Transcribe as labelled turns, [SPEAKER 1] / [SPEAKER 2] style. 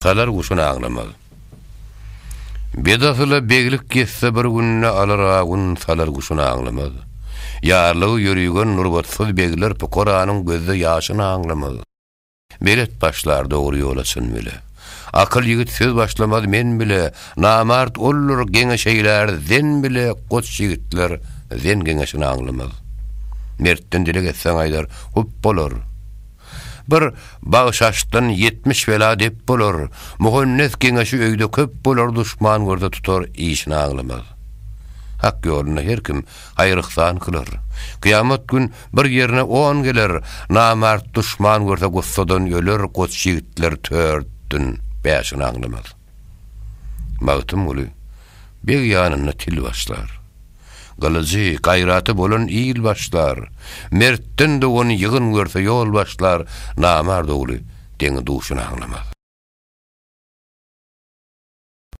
[SPEAKER 1] salar kuşuna ağlamaz. Bedasıla beglik kesse bir günne alar ağın salar kuşuna ağlamaz. Yarlığı yürüygen nurbatsız begler Koran'ın gözde yaşına ağlamaz. Belet başlar doğru yolasın bile. Akıl yigit söz başlamaz men bile. Namart olur gene şeyler zen bile. Koç yigitler zen geneşine ağlamaz. Mertten dile getsen aydar hup bolor. Bir bağışaştan 70 vela dep bolor. Muhonnet geneşi öýde köp bolor, düşman görde tutar işine ağlamaz. Hak yoluna her kim hayrıhsan kılar. Kıyamet gün bir yerine 10 geler. Namart düşman görse gussadan ölür, koç yigitler tördün beşini ağlamaz. Mağtım ulu bir yanına til başlar. Galıcı, gayratı bolan iyil başlar. Mertten de onu yığın görse yol başlar. Namart oğlu deni duşuna ağlamaz.